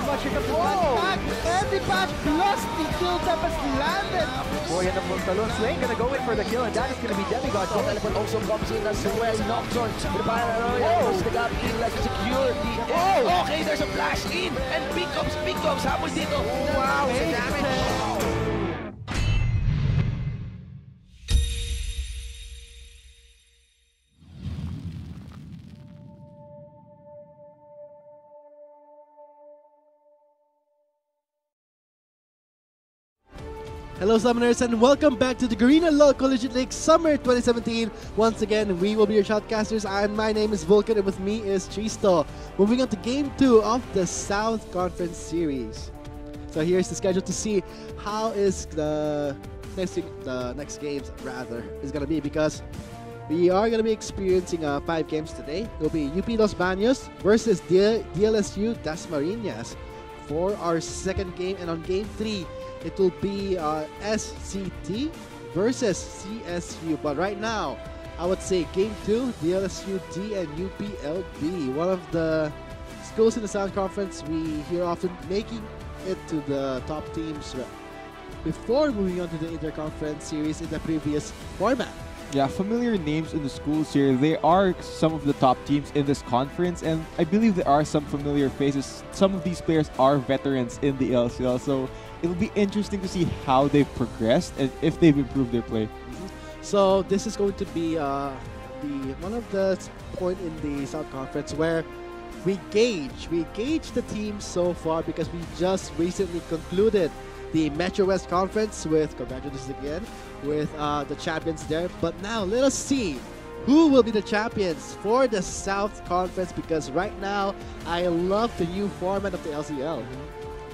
watch, here comes the back. And the back plus the kill tempest landed. Boy, and the Talon Swain gonna go in for the kill, and that is gonna be Demigod. So Teleport also comes in as well. Nocturne. With the Paranoia. The gap in like to secure the... Oh! Okay, there's a flash in. And big comes. Habol dito. Wow, the damage. Hello Summoners and welcome back to the Garena LoL Collegiate League Summer 2017. Once again, we will be your shoutcasters and my name is Vulcan and with me is Tristo. Moving on to Game 2 of the South Conference Series. So here's the schedule to see how is the next games is going to be, because we are going to be experiencing 5 games today. It will be UP Los Baños versus DLSU Dasmariñas for our second game, and on Game 3 it will be SCT versus CSU. But right now, I would say Game 2, DLSUD and UPLB. One of the schools in the South Conference we hear often making it to the top teams before moving on to the Interconference Series in the previous format. Yeah, familiar names in the schools here. They are some of the top teams in this conference, and I believe there are some familiar faces. Some of these players are veterans in the LCL, so it'll be interesting to see how they've progressed and if they've improved their play. So this is going to be one of the point in the South Conference where we gauge the teams so far, because we just recently concluded the Metro West Conference with, congratulations again, with the champions there. But now let us see who will be the champions for the South Conference, because right now I love the new format of the LCL.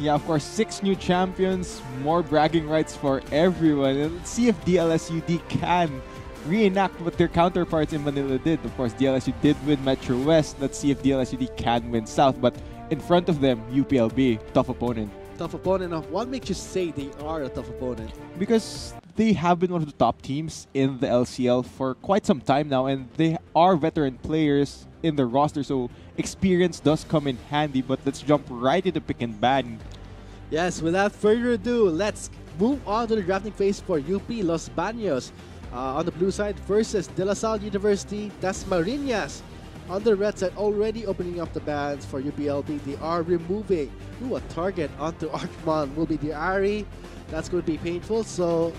Yeah, of course, 6 new champions, more bragging rights for everyone. And let's see if DLSUD can reenact what their counterparts in Manila did. Of course, DLSU did win Metro West. Let's see if DLSUD can win South. But in front of them, UPLB, tough opponent. Tough opponent. What makes you say they are a tough opponent? Because they have been one of the top teams in the LCL for quite some time now, and they are veteran players in the roster, so experience does come in handy. But let's jump right into pick and ban. Yes, without further ado, let's move on to the drafting phase for UP Los Baños on the blue side versus De La Salle University Dasmariñas. On the red side, already opening up the bans for UPLB. They are removing a target onto Archmon. Will be the Ari. That's going to be painful. So,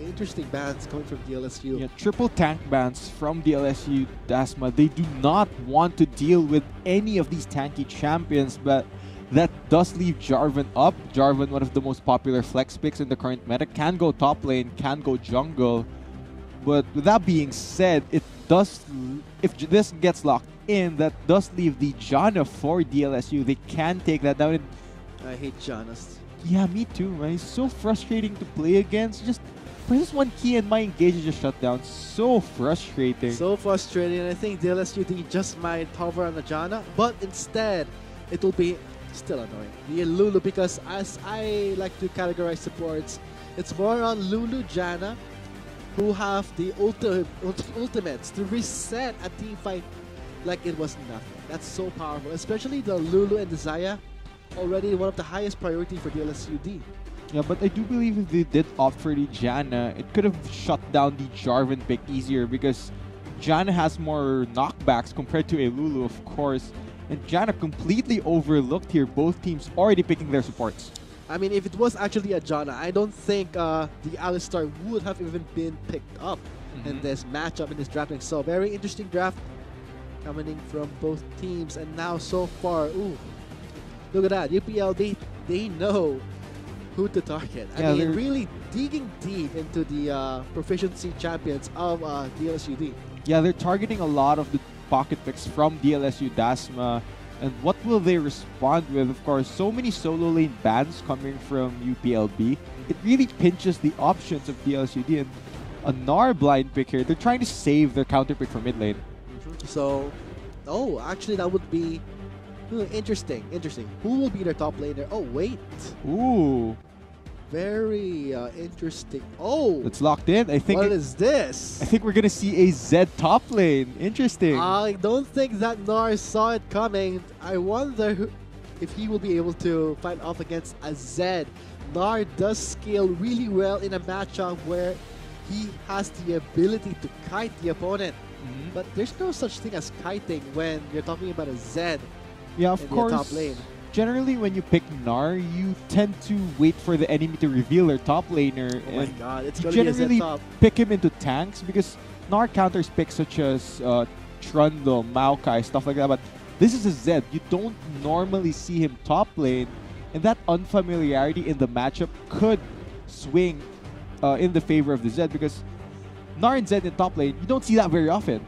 interesting bans coming from DLSU. Yeah, triple tank bans from DLSU Dasma. They do not want to deal with any of these tanky champions, but that does leave Jarvan up. Jarvan, one of the most popular flex picks in the current meta, can go top lane, can go jungle. But with that being said, it does, if this gets locked in, that does leave the Janna for DLSU. They can take that down. I hate Jannas. Yeah, me too, man. It's so frustrating to play against. Just press one key and my engage is just shut down. So frustrating. So frustrating. I think DLSUD just might hover on the Janna, but instead, it will be still annoying. The Lulu, because as I like to categorize supports, it's more on Lulu, Janna, who have the ultimates to reset a team fight like it was nothing. That's so powerful, especially the Lulu and the Zaya, already one of the highest priority for DLSUD. Yeah, but I do believe if they did opt for the Janna, it could have shut down the Jarvan pick easier, because Janna has more knockbacks compared to a Lulu, of course. And Janna completely overlooked here, both teams already picking their supports. I mean, if it was actually a Janna, I don't think the Alistar would have even been picked up in this matchup, in this drafting. So, very interesting draft coming from both teams. And now, so far, look at that. UPLB, they know who to target. I mean, really digging deep into the proficiency champions of DLSUD. Yeah, they're targeting a lot of the pocket picks from DLSU Dasma. And what will they respond with? Of course, so many solo lane bans coming from UPLB. It really pinches the options of DLSUD. And a Gnar blind pick here. They're trying to save their counter pick from mid lane. So, actually that would be interesting. Who will be their top laner? Oh, wait. Ooh. Very interesting. Oh! It's locked in. I think. What is this? I think we're going to see a Zed top lane. Interesting. I don't think that Gnar saw it coming. I wonder if he will be able to fight off against a Zed. Gnar does scale really well in a matchup where he has the ability to kite the opponent. But there's no such thing as kiting when you're talking about a Zed Yeah, of in course. the top lane. Generally, when you pick Gnar, you tend to wait for the enemy to reveal their top laner. Oh my and god, it's you going to be a Zed generally top. pick him into tanks because Gnar counters picks such as Trundle, Maokai, stuff like that. But this is a Zed. You don't normally see him top lane, and that unfamiliarity in the matchup could swing in the favor of the Zed because Gnar and Zed in top lane, you don't see that very often.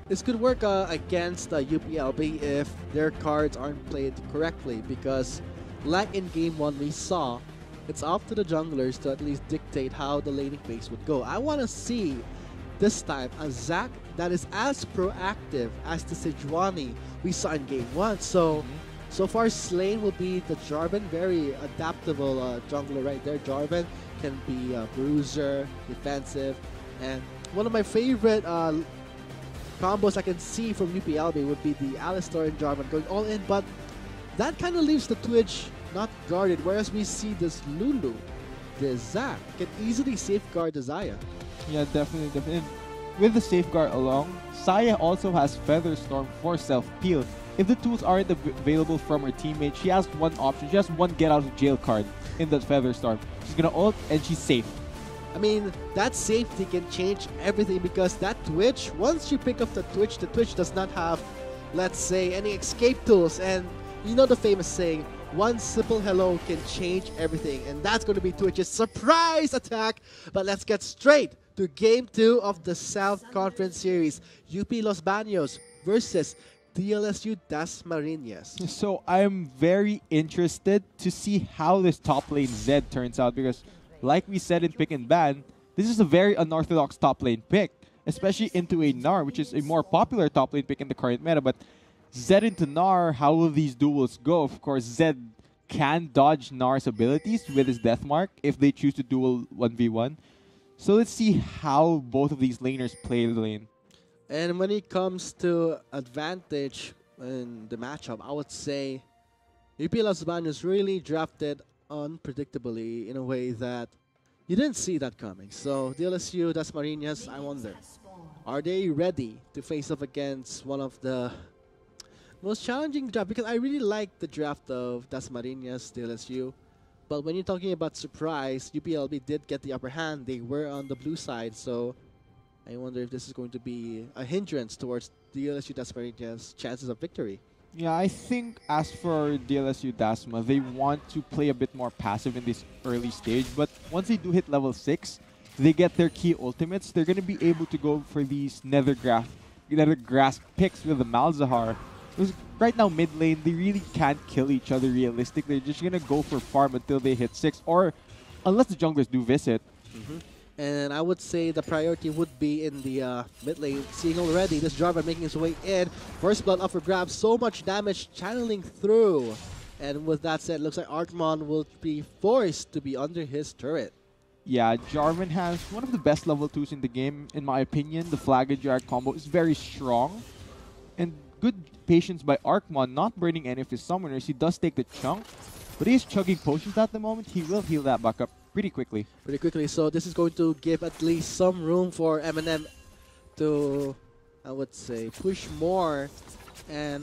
This could work against UPLB if their cards aren't played correctly because like in Game 1 we saw, it's up to the junglers to at least dictate how the laning phase would go. I want to see this time a Zac that is as proactive as the Sejuani we saw in Game 1. So far Slane will be the Jarvan, very adaptable jungler right there. Jarvan can be a bruiser, defensive, and one of my favorite combos I can see from UPLB would be the Alistar and Jarvan going all in, but that kind of leaves the Twitch not guarded, whereas we see this Lulu, this Zac, can easily safeguard the Xayah. Yeah, definitely. And with the safeguard along, Xayah also has Featherstorm for self-peel. If the tools aren't available from her teammate, she has one option. She has one get out of jail card in that Featherstorm. She's gonna ult and she's safe. I mean, that safety can change everything because that Twitch, once you pick up the Twitch does not have, let's say, any escape tools. And you know the famous saying, one simple hello can change everything. And that's going to be Twitch's surprise attack. But let's get straight to Game 2 of the South Conference Series. UP Los Baños versus DLSU Dasmariñas. So I'm very interested to see how this top lane Zed turns out because like we said in Pick and Ban, this is a very unorthodox top lane pick, especially into a Gnar, which is a more popular top lane pick in the current meta. But Zed into Gnar, how will these duels go? Of course, Zed can dodge Gnar's abilities with his Death Mark if they choose to duel 1v1. So let's see how both of these laners play the lane. And when it comes to advantage in the matchup, I would say UP Los Baños really drafted unpredictably in a way that you didn't see that coming. So DLSU Dasmariñas, I wonder, are they ready to face off against one of the most challenging drafts? Because I really like the draft of Dasmariñas, DLSU. But when you're talking about surprise, UPLB did get the upper hand. They were on the blue side, so I wonder if this is going to be a hindrance towards DLSU Dasmariñas' chances of victory. Yeah, I think as for DLSU Dasma, they want to play a bit more passive in this early stage. But once they do hit level 6, they get their key ultimates. They're going to be able to go for these Nethergrass picks with the Malzahar. Because right now, mid lane, they really can't kill each other realistically. They're just going to go for farm until they hit 6. Or unless the junglers do visit. And I would say the priority would be in the mid lane. Seeing already this Jarvan making his way in. First blood up for grabs. So much damage channeling through. And with that said, looks like Artmon will be forced to be under his turret. Yeah, Jarvan has one of the best level 2s in the game, in my opinion. The Flag and Jar combo is very strong. And good patience by Artmon, not burning any of his summoners. He does take the chunk, but he is chugging potions at the moment. He will heal that back up pretty quickly. So this is going to give at least some room for Eminem to, I would say, push more. And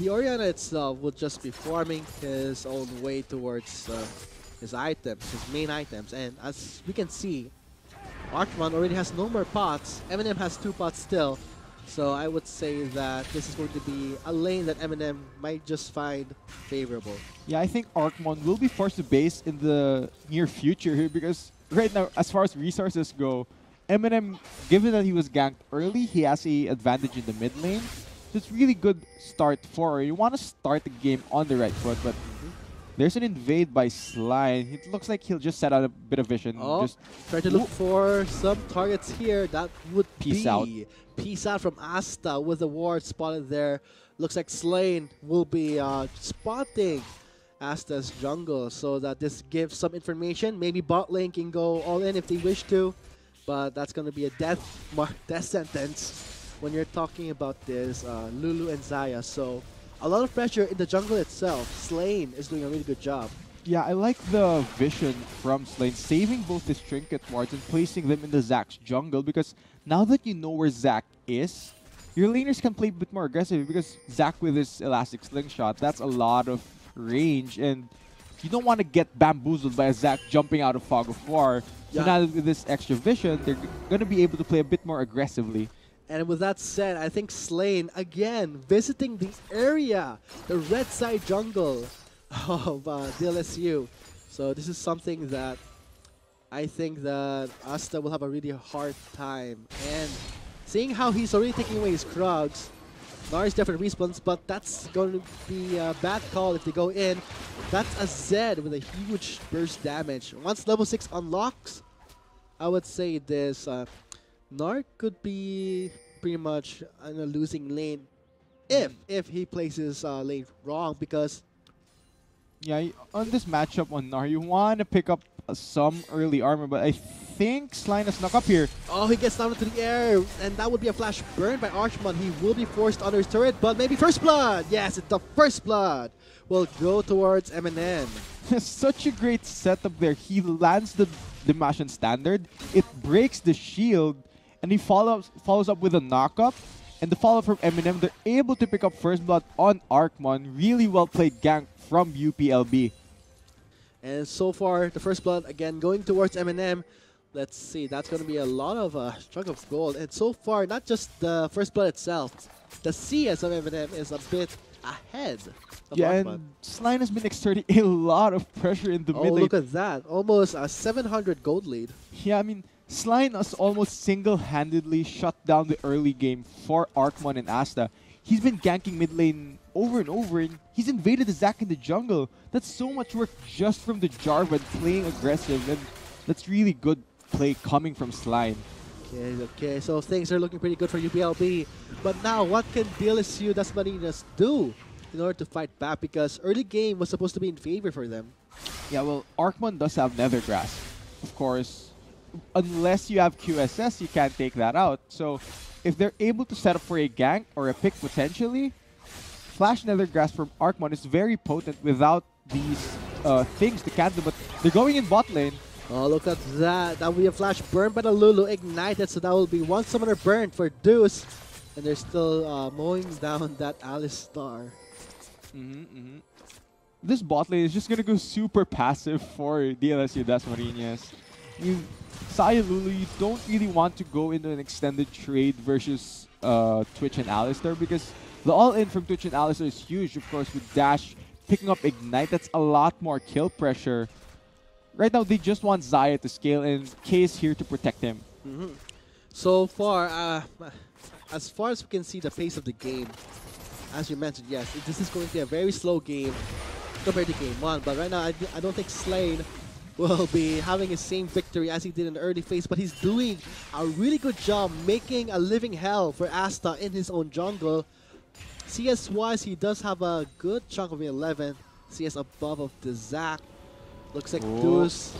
the Orianna itself will just be farming his own way towards his items, his main items. And as we can see, Archmon already has no more pots. Eminem has 2 pots still. So I would say that this is going to be a lane that Eminem might just find favorable. Yeah, I think Archmon will be forced to base in the near future here because right now, as far as resources go, Eminem, given that he was ganked early, he has an advantage in the mid lane. So it's really good start for her. You want to start the game on the right foot, but there's an invade by Slime. It looks like he'll just set out a bit of vision. Just try to look for some targets here. That would Peace be out. Peace out from Asta with the ward spotted there. Looks like Slane will be spotting Asta's jungle so that this gives some information. Maybe bot lane can go all in if they wish to, but that's going to be a death sentence when you're talking about this Lulu and Xayah. So a lot of pressure in the jungle itself. Slane is doing a really good job. Yeah, I like the vision from Slane, saving both his trinket wards and placing them in the Zack's jungle, because now that you know where Zack is, your laners can play a bit more aggressive, because Zack with his elastic slingshot, that's a lot of range, and you don't want to get bamboozled by a Zack jumping out of Fog of War. So now with this extra vision, they're going to be able to play a bit more aggressively. And with that said, I think Slane, again, visiting the area, the red side jungle of DLSU. So this is something that I think that Asta will have a really hard time. And seeing how he's already taking away his Krugs, Nars definitely respawns, but that's going to be a bad call if they go in. That's a Zed with a huge burst damage. Once level 6 unlocks, I would say this Narc could be pretty much in a losing lane if he places lane wrong, because yeah, on this matchup on Nar, you want to pick up some early armor, but I think Slime has snuck up here. Oh, he gets down into the air, and that would be a flash burn by Archmon. He will be forced under his turret, but maybe First Blood! Yes, it's the First Blood will go towards Eminem. Such a great setup there. He lands the Damascene Standard, it breaks the shield, and he follows up with a knockup. And the follow-up from Eminem, they're able to pick up First Blood on Archmon. Really well played gank from UPLB. And so far, the First Blood, again, going towards Eminem. Let's see, that's going to be a lot of chunk of gold. And so far, not just the First Blood itself, the CS of Eminem is a bit ahead of Archmon. And Slime has been exerting a lot of pressure in the mid lane. Oh, look at that. Almost a 700 gold lead. Yeah, I mean, Slime has almost single-handedly shut down the early game for Archmon and Asta. He's been ganking mid lane over and over, and he's invaded the Zack in the jungle. That's so much work just from the Jarvan playing aggressive, and that's really good play coming from Slime. Okay, so things are looking pretty good for UPLB. But now, what can DLSU Dasmariñas do in order to fight back? Because early game was supposed to be in favor for them. Yeah, well, Archmon does have Nethergrass. Of course, unless you have QSS, you can't take that out. So if they're able to set up for a gank or a pick potentially, Flash Nethergrass from Archmon is very potent without these things to cancel. But they're going in bot lane. Oh, look at that. That will be a flash burn by the Lulu ignited. So that will be one summoner burn for Deuce. And they're still mowing down that Alistar. This bot lane is just going to go super passive for DLSU Dasmariñas. Saya Lulu, you don't really want to go into an extended trade versus Twitch and Alistar, because the all-in from Twitch and Alistar is huge, of course, with Dash picking up Ignite. That's a lot more kill pressure. Right now, they just want Xayah to scale, and K is here to protect him. So far as we can see the pace of the game, as you mentioned, yes, this is going to be a very slow game compared to game 1. But right now, I don't think Slane will be having the same victory as he did in the early phase, but he's doing a really good job making a living hell for Asta in his own jungle. CS-wise, he does have a good chunk of 11. CS above of the Zack. Looks like Deuce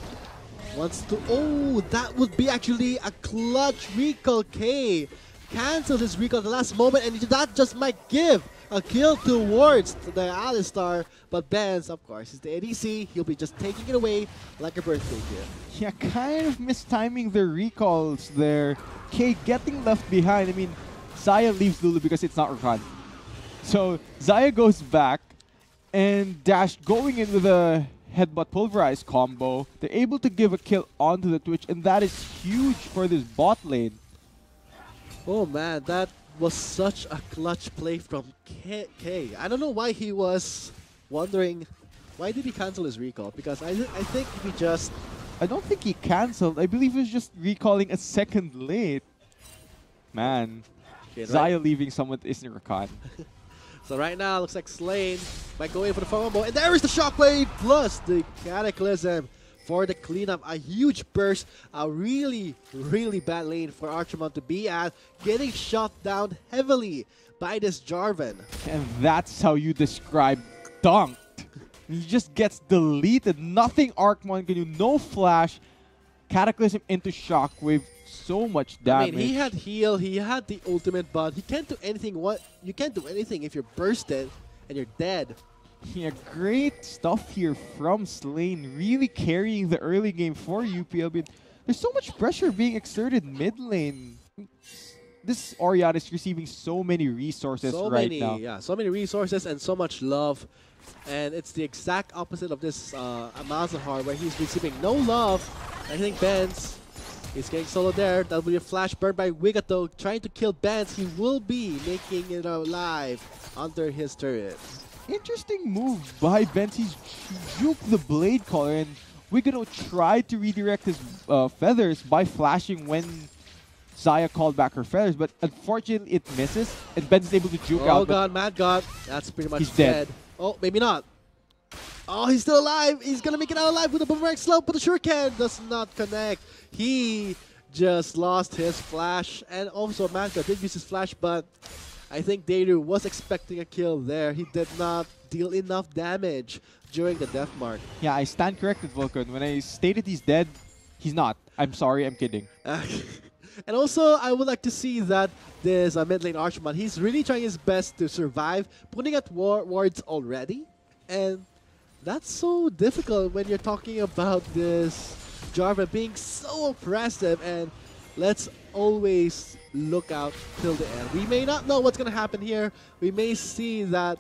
wants to... Oh, that would be actually a clutch recall. K cancels his recall at the last moment, and that just might give a kill towards the Alistar. But Benz, of course, is the ADC. He'll be just taking it away like a birthday gift. Yeah, kind of mistiming the recalls there. K getting left behind. I mean, Xayah leaves Lulu because it's not Rakan. So Xayah goes back, and Dash going in with a headbutt pulverize combo. They're able to give a kill onto the Twitch, and that is huge for this bot lane. Oh man, that was such a clutch play from K. I don't know why he was wondering, why did he cancel his recall? Because I think he just... I don't think he cancelled. I believe he was just recalling a second late. Man, Xayah leaving someone that isn't Rakan. So right now, looks like Slane might go in for the combo. And there is the Shockwave plus the Cataclysm for the cleanup. A huge burst. A really, really bad lane for Archimon to be at. Getting shot down heavily by this Jarvan. And that's how you describe dunked. He just gets deleted. Nothing Archmon can do. No flash. Cataclysm into Shockwave. So much damage. I mean, he had heal, he had the ultimate, but he can't do anything. You can't do anything if you're bursted. and you're dead. Yeah, great stuff here from Slane, really carrying the early game for UPLB. There's so much pressure being exerted mid lane. This Oriana is receiving so many resources now. Yeah, so many resources and so much love. And it's the exact opposite of this Amazahar, where he's receiving no love. I think Benz is getting solo there. That'll be a flash burn by Wigato trying to kill Benz. He will be making it alive under his turret. Interesting move by Benz. He's juked the Blade Caller, and Wigato tried to redirect his feathers by flashing when Zaya called back her feathers, but unfortunately it misses, and Benz is able to juke out. Oh god, Mad God. That's pretty much he's dead. Oh, maybe not. Oh, he's still alive. He's gonna make it out alive with a boomerang slope, but the shuriken does not connect. He just lost his flash, and also Mad God did use his flash, but I think Deiru was expecting a kill there. He did not deal enough damage during the death mark. Yeah, I stand corrected, Vulcan. When I stated he's dead, he's not. I'm sorry, I'm kidding. And also, I would like to see that this mid lane Archman, he's really trying his best to survive, putting out wards already. And that's so difficult when you're talking about this Jarvan being so oppressive. And let's always look out till the end. We may not know what's going to happen here. We may see that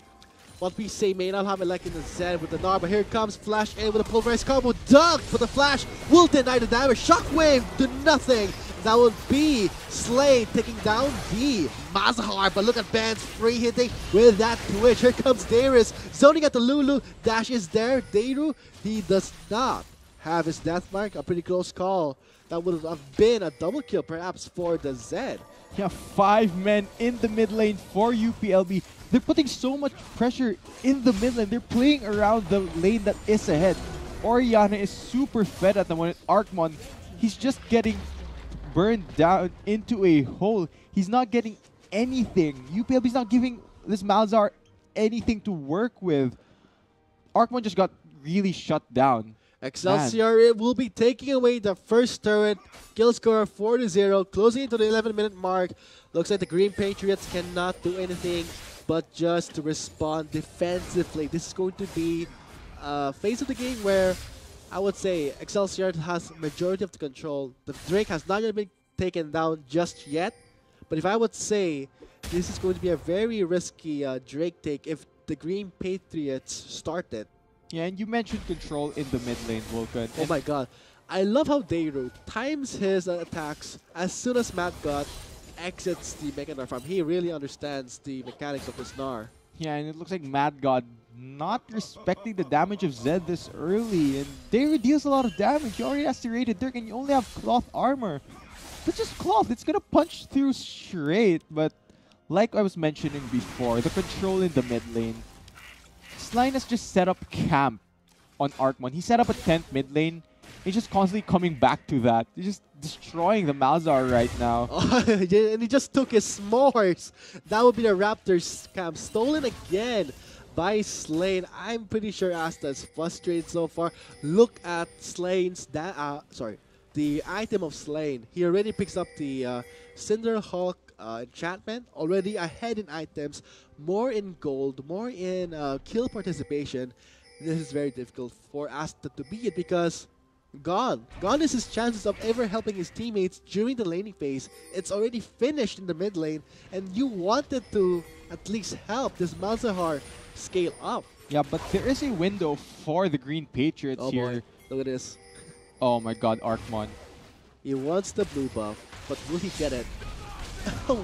what we say may not happen like in the Zen with the Gnar, but here comes Flash in with a pulverized combo. Dunk, but the Flash will deny the damage. Shockwave to nothing. That would be Slane taking down the Mazahar, but look at Ben's free hitting with that Twitch. Here comes Darius zoning at the Lulu. Dash is there. Deiru, he does not have his death mark. A pretty close call. That would have been a double kill perhaps for the Zed. Yeah, 5 men in the mid lane for UPLB. They're putting so much pressure in the mid lane. They're playing around the lane that is ahead. Oriana is super fed at the moment. Arcmon, he's just getting burned down into a hole. He's not getting anything. UPLB's not giving this Malzahar anything to work with. Arcmon just got really shut down. Excelsior will be taking away the first turret. Kill score 4-0, closing into the 11-minute mark. Looks like the Green Patriots cannot do anything but just to respond defensively. This is going to be a phase of the game where I would say Excelsior has majority of the control. The Drake has not yet been taken down just yet. But if I would say this is going to be a very risky Drake take if the Green Patriots start it. Yeah, and you mentioned control in the mid lane, Vulcan. Oh my god. I love how Deiru times his attacks as soon as Mad God exits the Mega Gnar farm. He really understands the mechanics of this Gnar. Yeah, and it looks like Mad God not respecting the damage of Zed this early. And Deiru deals a lot of damage. You already has serrated Dirk and you only have cloth armor. But just cloth, it's gonna punch through straight. But like I was mentioning before, the control in the mid lane. Slane has just set up camp on Arcmon. He set up a 10th mid lane. He's just constantly coming back to that. He's just destroying the Malzahar right now. And he just took his s'mores. That would be the Raptors camp. Stolen again by Slane. I'm pretty sure Asta is frustrated so far. Look at Slane's... the item of Slane. He already picks up the Cinderhawk enchantment. Already ahead in items. More in gold. More in kill participation. This is very difficult for Asta to beat it because... Gone is his chances of ever helping his teammates during the laning phase. It's already finished in the mid lane, and you wanted to at least help this Malzahar scale up. Yeah, but there is a window for the Green Patriots here. Boy. Look at this. Oh my god, Arcmon. He wants the blue buff, but will he get it?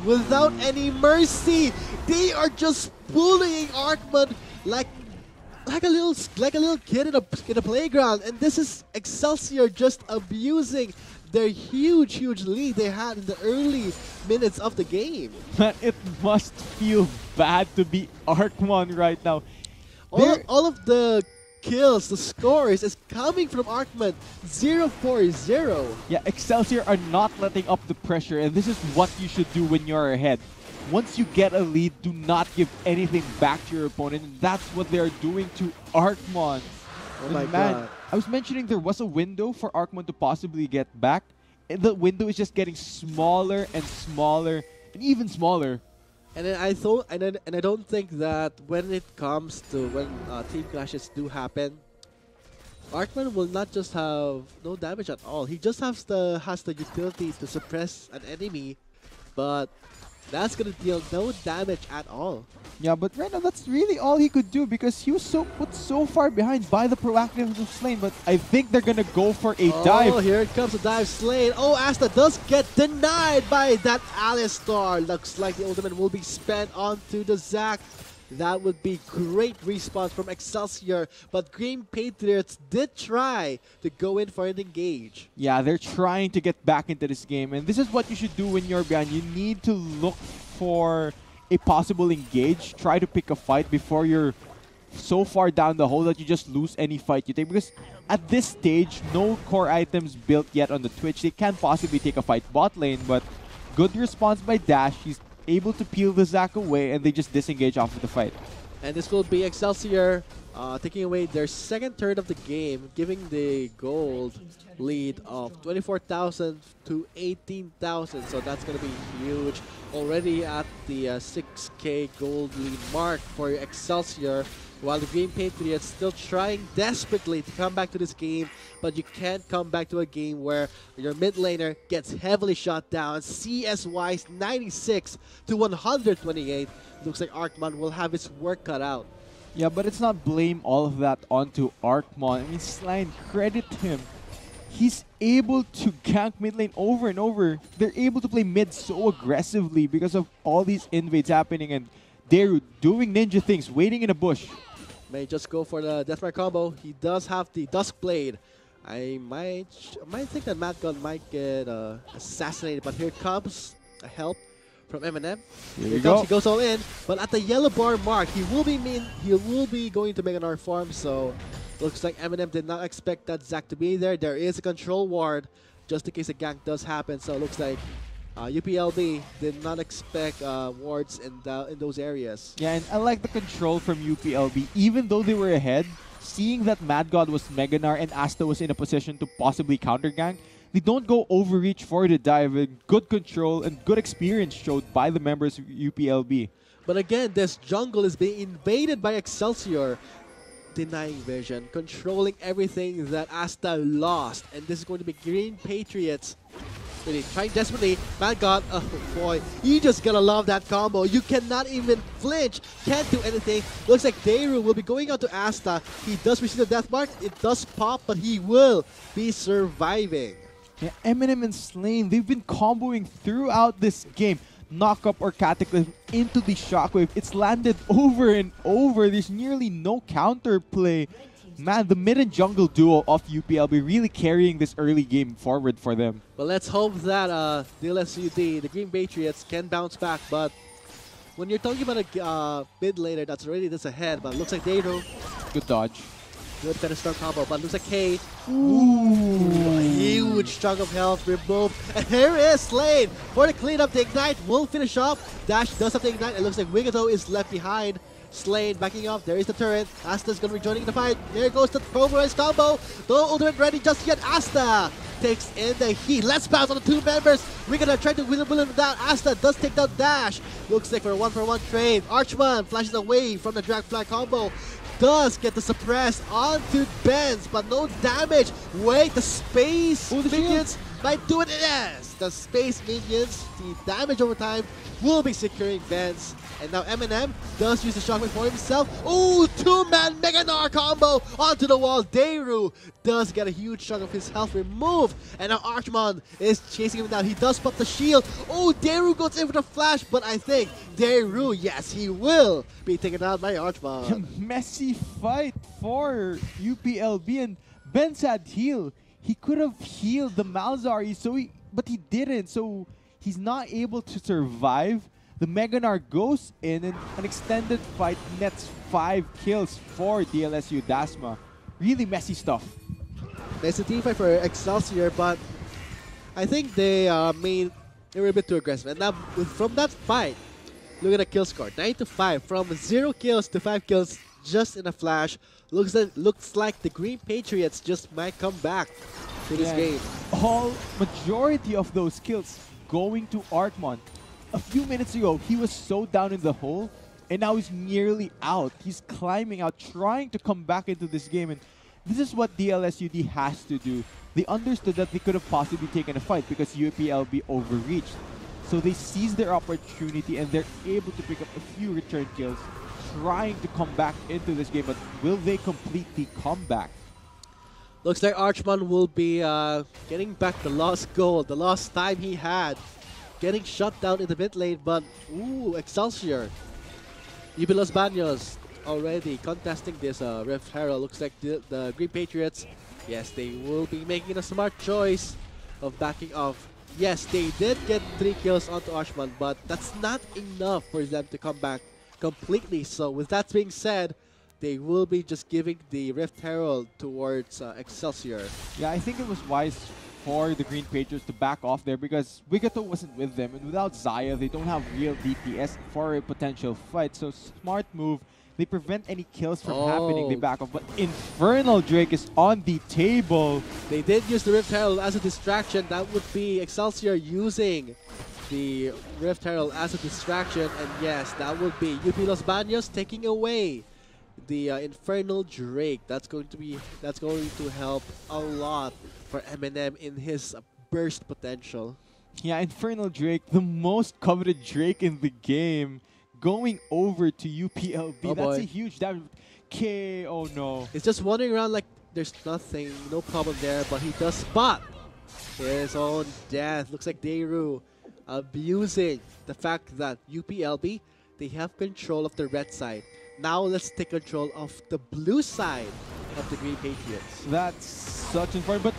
Without any mercy! They are just bullying Arcmon like a little kid in a playground, and this is Excelsior just abusing their huge lead they had in the early minutes of the game. Man, it must feel bad to be Arcmon right now. All of the kills, the scores is coming from Arcmon. 0-4-0. Yeah, Excelsior are not letting up the pressure, and this is what you should do when you're ahead. Once you get a lead, do not give anything back to your opponent. And that's what they're doing to Arcmon. Oh my man, god. I was mentioning there was a window for Arcmon to possibly get back. And the window is just getting smaller and smaller and even smaller. And then I thought, and I don't think that when it comes to when team clashes do happen, Arkman will not just have no damage at all. He just has the utility to suppress an enemy, but that's gonna deal no damage at all. Yeah, but right now that's really all he could do because he was put so far behind by the proactiveness of Slane. But I think they're gonna go for a dive. Oh, here it comes, a dive. Slane. Oh, Asta does get denied by that Alistar. Looks like the ultimate will be spent onto the Zac. That would be great response from Excelsior, but Green Patriots did try to go in for an engage. Yeah, they're trying to get back into this game, and this is what you should do when you're behind. You need to look for a possible engage. Try to pick a fight before you're so far down the hole that you just lose any fight you take, because at this stage, no core items built yet on the Twitch. They can't possibly take a fight bot lane, but good response by Dash. He's able to peel the Zac away, and they just disengage off of the fight. And this will be Excelsior taking away their second turn of the game, giving the gold lead of 24,000 to 18,000. So that's going to be huge. Already at the 6K gold lead mark for Excelsior, while the Green Patriots still trying desperately to come back to this game, but you can't come back to a game where your mid laner gets heavily shot down. CS-wise, 96 to 128. Looks like Arkman will have his work cut out. Yeah, but it's not blame all of that onto Arkmon. I mean, Slime, credit him. He's able to gank mid lane over and over. They're able to play mid so aggressively because of all these invades happening, and they're doing ninja things, waiting in a bush. May just go for the Deathmark combo. He does have the Dusk Blade. I might think that Mad God might get assassinated, but here comes a help from Eminem. Here we go. He goes all in, but at the yellow bar mark, he will be going to Mega Gnar farm. So looks like Eminem did not expect that Zac to be there. There is a control ward just in case a gank does happen. So it looks like UPLB did not expect wards in those areas. Yeah, and I like the control from UPLB. Even though they were ahead, seeing that Mad God was Mega Gnar and Asta was in a position to possibly counter gank, they don't go overreach for the dive. Good control and good experience showed by the members of UPLB. But again, this jungle is being invaded by Excelsior. Denying vision, controlling everything that Asta lost. And this is going to be Green Patriots really trying desperately. Mad God, oh boy, you just gotta love that combo. You cannot even flinch, can't do anything. Looks like Daru will be going out to Asta. He does receive the death mark, it does pop, but he will be surviving. Yeah, Eminem and Slane, they've been comboing throughout this game. Knock up or Cataclysm into the Shockwave. It's landed over and over. There's nearly no counterplay. Man, the mid and jungle duo of UPLB really carrying this early game forward for them. But let's hope that DLSUD, the Green Patriots, can bounce back. But when you're talking about a mid laner that's already this ahead, but it looks like Daru. Good dodge. Good kind of strong combo, but looks like K. Ooh, a huge chunk of health removed. And here is Slane for the cleanup. The Ignite will finish off. Dash does have the Ignite. It looks like Wigato is left behind. Slane backing off. There is the turret. Asta's going to be joining the fight. There goes the Pulverize combo. No ultimate ready just yet. Asta takes in the heat. Let's bounce on the two members. Wigato trying to wheel him down. Asta does take down Dash. Looks like for a one-for-one trade. Archman flashes away from the Drag Flag combo. Does get the suppress onto Benz, but no damage. Wait, the space minions might do it. Yes, the space minions, the damage over time will be securing Benz. And now Eminem does use the shockwave for himself. Ooh, two-man Mega Gnar combo onto the wall. Daru does get a huge chunk of his health removed. And now Archmon is chasing him down. He does pop the shield. Oh, Daru goes in for the flash, but I think Daru, yes, he will be taken out by Archmon. Messy fight for UPLB, and Benz had heal. He could have healed the Malzari, but he didn't, so he's not able to survive. The Mega Gnar goes in, and an extended fight nets 5 kills for DLSU Dasma. Really messy stuff. Nice team fight for Excelsior, but I think they were a bit too aggressive. And now from that fight, look at the kill score, 9 to 5, from 0 kills to 5 kills just in a flash. Looks like the Green Patriots just might come back to this game. Majority of those kills going to Artmon. A few minutes ago, he was so down in the hole, and now he's nearly out. He's climbing out, trying to come back into this game, and this is what DLSUD has to do. They understood that they could have possibly taken a fight because UPLB overreached. So they seized their opportunity and they're able to pick up a few return kills, trying to come back into this game. But will they complete the comeback? Looks like Archman will be getting back the lost goal, the lost time he had. Getting shut down in the mid lane, but ooh, Excelsior. UP Los Baños already contesting this Rift Herald. Looks like the Green Patriots, yes, they will be making a smart choice of backing off. Yes, they did get 3 kills onto Archman, but that's not enough for them to come back completely. So with that being said, they will be just giving the Rift Herald towards Excelsior. Yeah, I think it was wise for the Green Patriots to back off there because Wigato wasn't with them, and without Xayah, they don't have real DPS for a potential fight. So smart move. They prevent any kills from happening. They back off, but Infernal Drake is on the table. They did use the Rift Herald as a distraction. That would be Excelsior using the Rift Herald as a distraction, and yes, that would be UP Los Baños taking away the Infernal Drake. That's going to help a lot for Eminem in his burst potential. Yeah, Infernal Drake, the most coveted Drake in the game, going over to UPLB. Oh That's boy. a huge damage. Oh no. He's just wandering around like there's nothing, no problem there, but he does spot his own death. Looks like Dayru abusing the fact that UPLB, they have control of the red side. Now let's take control of the blue side of the Green Patriots. That's such important, but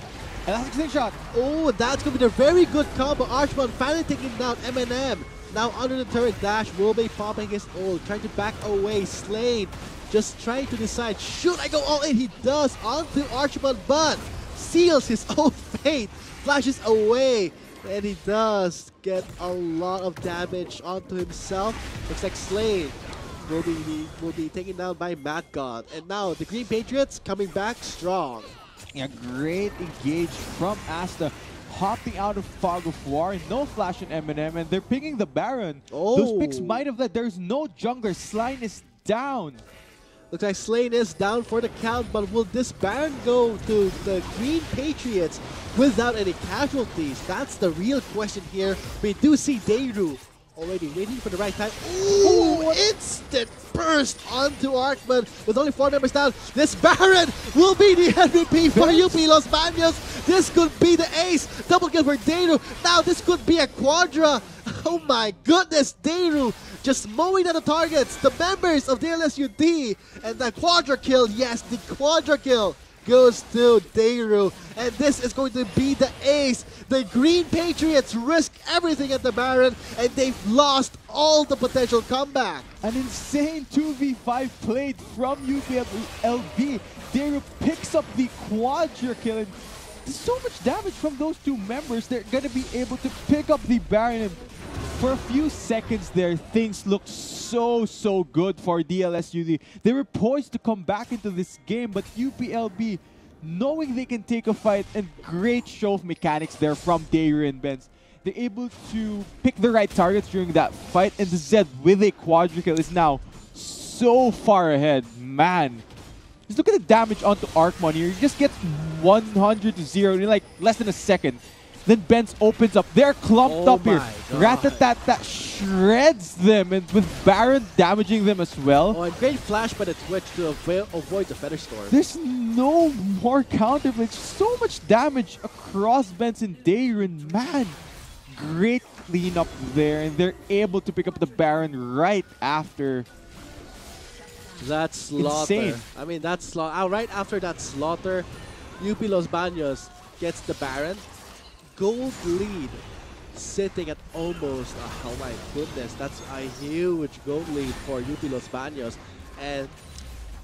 elastic slingshot. Oh, that's going to be a very good combo. Archman finally taking down Eminem. Now under the turret dash, will be popping his ult, trying to back away. Slade just trying to decide, should I go all in? He does onto Archman, but seals his own fate. Flashes away, and he does get a lot of damage onto himself. Looks like Slade will be taken down by Mad God. And now the Green Patriots coming back strong. Yeah, great engage from Asta. Hopping out of Fog of War, no flash in Eminem, and they're picking the Baron. Oh. Those picks might have led. There's no jungler. Slime is down. Looks like Slane is down for the count, but will this Baron go to the Green Patriots without any casualties? That's the real question here. We do see Dayru already waiting for the right time. Ooh, instant burst onto Archman with only 4 members down. This Baron will be the MVP for UP Los Baños. This could be the ace. Double kill for Dayru. Now this could be a quadra. Oh my goodness, Dayru just mowing down the targets, the members of DLSUD, and the quadra kill. Yes, the quadra kill goes to Dayru, and this is going to be the ace. The Green Patriots risk everything at the Baron, and they've lost all the potential comeback. An insane 2v5 played from UPLB. Dayru picks up the quadra kill, and there's so much damage from those 2 members. They're going to be able to pick up the Baron, and for a few seconds there, things looked so good for DLSUD. They were poised to come back into this game, but UPLB, knowing they can take a fight, and great show of mechanics there from Dayru and Benz. They're able to pick the right targets during that fight, and the Zed with a quadra kill is now so far ahead. Man, just look at the damage onto Archman here. He just gets 100 to 0 in like less than a second. Then Benz opens up. They're clumped up here. Rat-a-tat-tat shreds them, and with Baron damaging them as well. Oh, and great flash by the Twitch to avoid the Feather Storm. There's no more counterplay. So much damage across Benz and Dayron. Man, great cleanup there, and they're able to pick up the Baron right after. That's slaughter. Insane. I mean, that's slaughter. Right after that slaughter, UP Los Baños gets the Baron. Gold lead sitting at almost, oh my goodness, that's a huge gold lead for UP Los Baños. And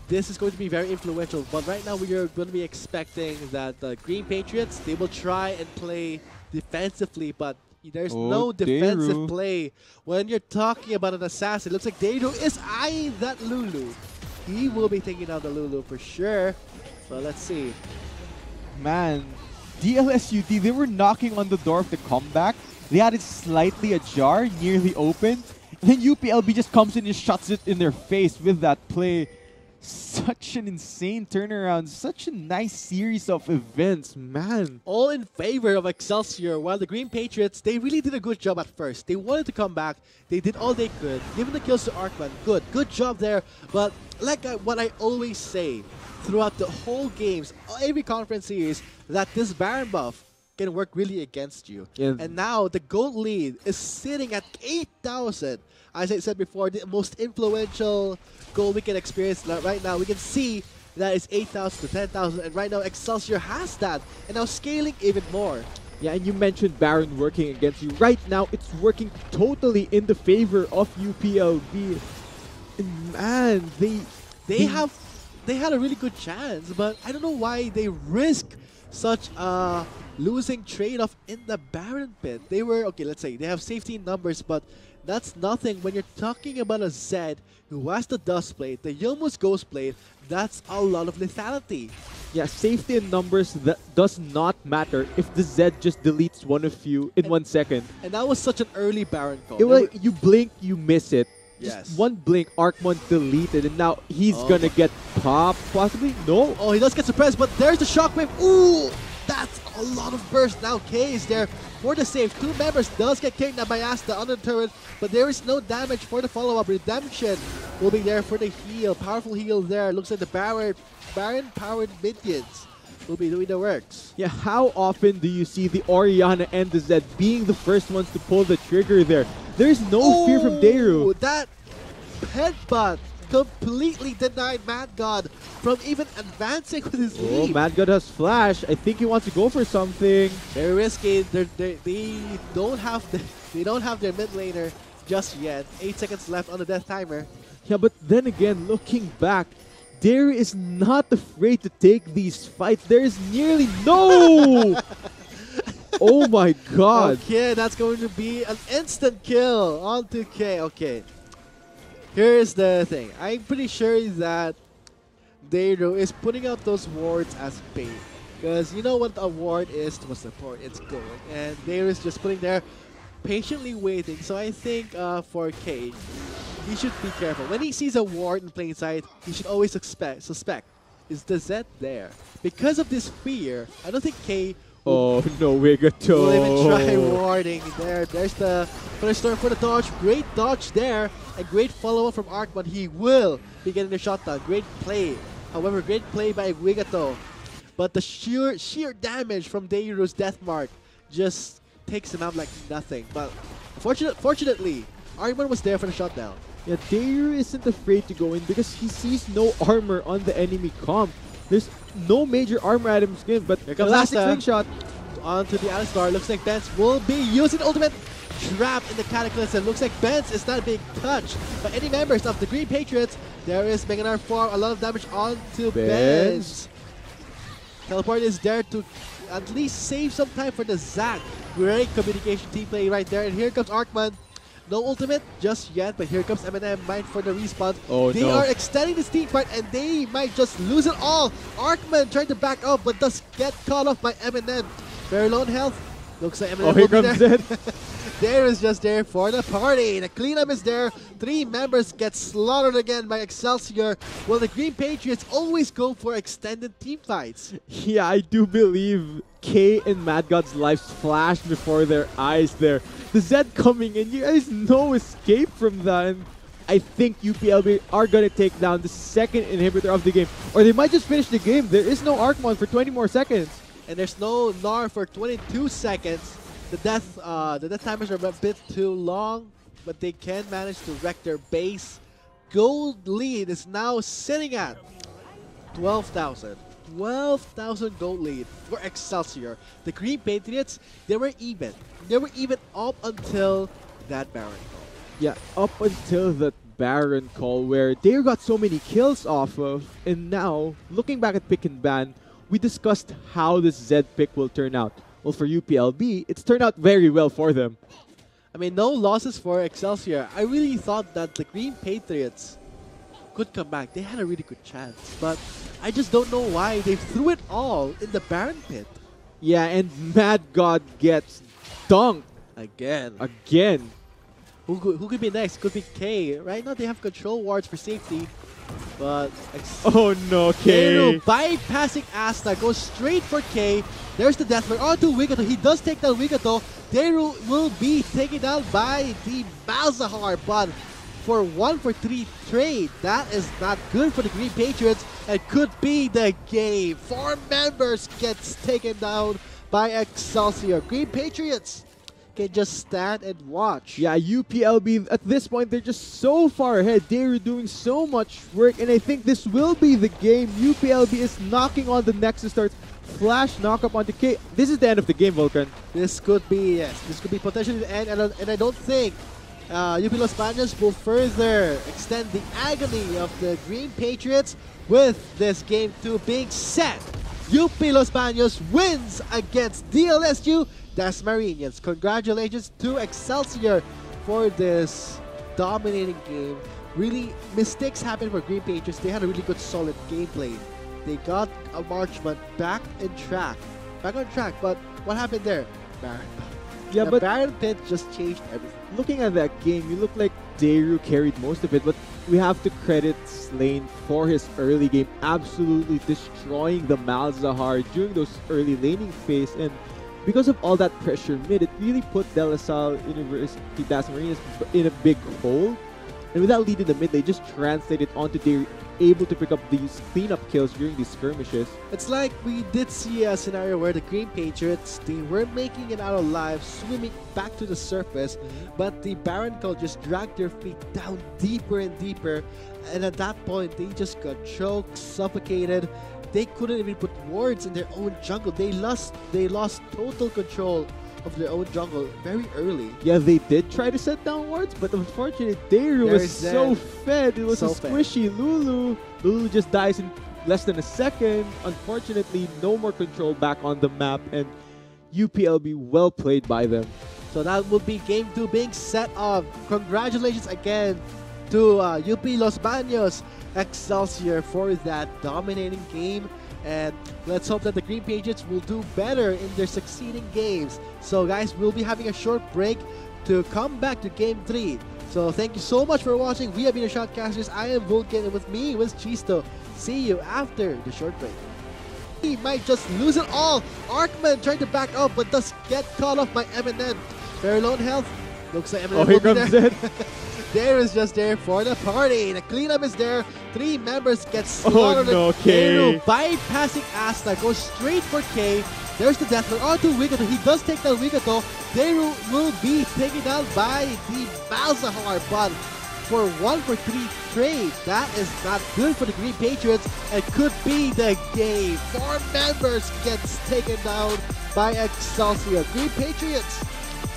this is going to be very influential. But right now we are going to be expecting that the Green Patriots, they will try and play defensively, but there's no defensive play when you're talking about an assassin. It looks like Dayru is eyeing that Lulu. He will be taking out the Lulu for sure. So let's see. Man, DLSUD, they were knocking on the door of the comeback, They had it slightly ajar, nearly open. And then UPLB just comes in and shuts it in their face with that play. Such an insane turnaround. Such a nice series of events, man. All in favor of Excelsior, while the Green Patriots, they really did a good job at first. They wanted to come back. They did all they could. Giving the kills to Arkman. Good job there. But like what I always say throughout the whole games, every conference series, that this Baron buff can work really against you. Yeah. And now the gold lead is sitting at 8,000. As I said before, the most influential goal we can experience right now. We can see that it's 8,000 to 10,000, and right now Excelsior has that, and now scaling even more. Yeah, and you mentioned Baron working against you. Right now, it's working totally in the favor of UPLB. And man, they had a really good chance, but I don't know why they risk such a losing trade-off in the Baron pit. They were, okay, let's say, they have safety in numbers, but that's nothing when you're talking about a Zed who has the Dust Plate, the Yomu's Ghost Plate. That's a lot of lethality. Yeah, safety in numbers that does not matter if the Zed just deletes one of you in 1 second. And that was such an early Baron call. You blink, you miss it. Yes. Just one blink, Arkmon deleted, and now he's gonna get popped, possibly? No? Oh, he does get suppressed, but there's the Shockwave. Ooh! That's a lot of burst. Now K is there for the save. Two members does get kicked now by Asta on the turret, but there is no damage for the follow-up. Redemption will be there for the heal. Powerful heal there. Looks like the Baron-powered minions will be doing the works. Yeah, how often do you see the Orianna and the Zed being the first ones to pull the trigger there? There's no fear from Daeru. That headbutt completely denied Mad God from even advancing with his lead. Mad God has flash. I think he wants to go for something. Very risky. They don't have their mid laner just yet. 8 seconds left on the death timer. Yeah, but then again, looking back, Daeru is not afraid to take these fights. There is nearly no. Oh my God. Okay, that's going to be an instant kill on 2K. Okay. Here's the thing. I'm pretty sure that Daeru is putting out those wards as bait. Because you know what a ward is to support, it's going. And Daeru is just putting there, patiently waiting. So I think for K, he should be careful. When he sees a ward in plain sight, he should always suspect, is the Zed there? Because of this fear, I don't think K Oh no, Wigato. will even try warding there. There's the first storm for the dodge. Great dodge there. A great follow-up from Arkman. He will be getting the shot down. Great play. However, great play by Wigato. But the sheer damage from Daeru's death mark just takes him out like nothing. But fortunately, Arkman was there for the shutdown. Yeah, Daeru isn't afraid to go in because he sees no armor on the enemy comp. There's no major armor at his skin, but elastic slingshot onto the Alistar. Looks like Benz will be using the ultimate. Trapped in the Cataclysm. Looks like Benz is not being touched by any members of the Green Patriots. There is Meganar 4, a lot of damage onto Benz. Teleport is there to at least save some time for the Zac. Great communication team play right there. And here comes Arkman. No ultimate just yet, but here comes Eminem, mind for the respawn. Oh, they are extending this team fight, and they might just lose it all. Arkman trying to back up, but does get caught off by Eminem. Very low in health. Looks like Eminem here will be comes there. Zed. There is just there for the party. The cleanup is there. 3 members get slaughtered again by Excelsior. Well, the Green Patriots always go for extended team fights. Yeah, I do believe K and Mad God's lives flashed before their eyes there. The Zed coming in, you guys no escape from that. And I think UPLB are going to take down the second inhibitor of the game. Or they might just finish the game. There is no Arkmon for 20 more seconds. And there's no Gnar for 22 seconds. The death timers are a bit too long, but they can manage to wreck their base. Gold lead is now sitting at 12,000. 12,000 gold lead for Excelsior. The Green Patriots, they were even. They were even up until that Baron call. Yeah, up until that Baron call where they got so many kills off of. And now, looking back at pick and ban, we discussed how this Zed pick will turn out. Well, for UPLB, it's turned out very well for them. I mean, no losses for Excelsior. I really thought that the Green Patriots could come back. They had a really good chance. But I just don't know why they threw it all in the Baron pit. Yeah, and Mad God gets dunked Again. Again. Who could be next? Could be K. Right now they have control wards for safety. But Oh no, K. bypassing Asta goes straight for K. There's the deathmark onto Wigato. He does take down Wigato. Deru will be taken down by the Malzahar, but for 1-for-3 trade, that is not good for the Green Patriots and could be the game. 4 members gets taken down by Excelsior. Green Patriots can just stand and watch. Yeah, UPLB, at this point, they're just so far ahead. They're doing so much work, and I think this will be the game. UPLB is knocking on the Nexus starts. Flash knock up onto K. This is the end of the game, Vulcan. This could be, yes, this could be potentially the end, and I don't think UP Los Baños will further extend the agony of the Green Patriots with this game 2 being set. UP Los Baños wins against DLSU Dasmariñas. Congratulations to Excelsior for this dominating game. Really, mistakes happened for Green Patriots. They had a really good, solid gameplay. They got a marksman back on track, but what happened there? Baron. Yeah, the but Baron Pit just changed everything. looking at that game, you look like Deru carried most of it, but we have to credit Slane for his early game, absolutely destroying the Malzahar during those early laning phase, and because of all that pressure mid, it really put De La Salle University Dasmariñas in a big hole. And with that lead in the mid, they just translated onto Deru, able to pick up these cleanup kills during these skirmishes. It's like we did see a scenario where the Green Patriots, they were making it out alive, swimming back to the surface, but the Baron Call just dragged their feet down deeper and deeper, and at that point, they just got choked, suffocated. They couldn't even put wards in their own jungle. They lost total control of their own jungle very early. Yeah, they did try to set down wards, but unfortunately, Deru was so fed. It was So a squishy Lulu. Lulu just dies in less than a second. Unfortunately, no more control back on the map, and UPLB well played by them. So that will be game 2 being set up. Congratulations again to UP Los Baños Excelsior for that dominating game. And let's hope that the Green Patriots will do better in their succeeding games. So guys, we'll be having a short break to come back to game 3. So thank you so much for watching. We have been your Shotcasters. I am Vulcan, and with me was Chisto. See you after the short break. He might just lose it all. Arkman trying to back up, but does get caught off by Eminem. Very low in health. Looks like Eminem Oh, here will be comes there. it. There is just there for the party. The cleanup is there. 3 members get slaughtered. Oh no, K. Deru bypassing Asta goes straight for K. There's the deathmark onto Wigato. He does take down Wigato. Deru will be taken down by the Malzahar, but for 1-for-3 trade, that is not good for the Green Patriots and could be the game. 4 members gets taken down by Excelsior. Green Patriots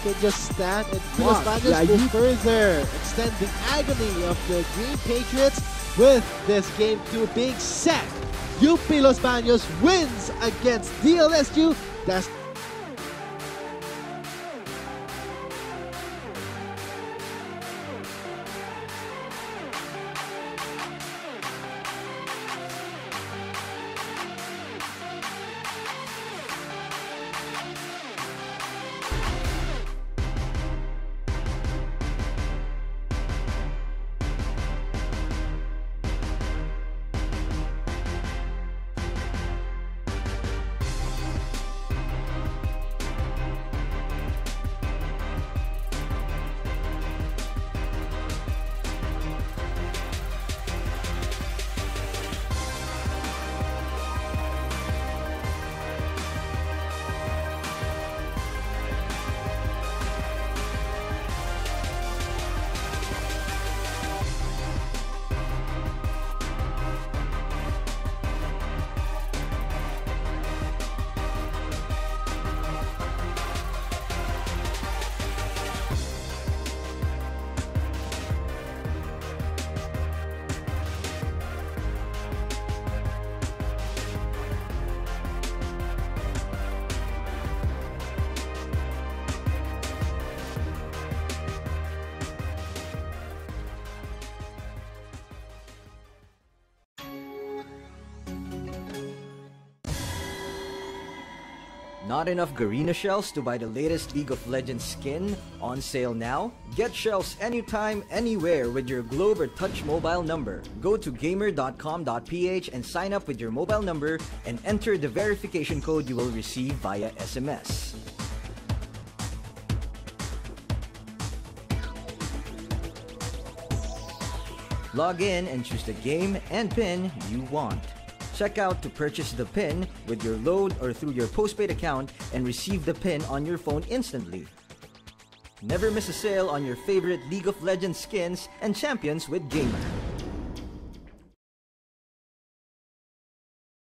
can just stand and watch. Yeah, will further extend the agony of the Green Patriots with this game 2 being set. UP Los Baños wins against DLSU. That's Not enough Garena shells to buy the latest League of Legends skin? On sale now? Get shells anytime, anywhere with your Globe or Touch mobile number. Go to gamer.com.ph and sign up with your mobile number and enter the verification code you will receive via SMS. Log in and choose the game and pin you want. Check out to purchase the pin with your load or through your postpaid account and receive the pin on your phone instantly. Never miss a sale on your favorite League of Legends skins and champions with Gamer.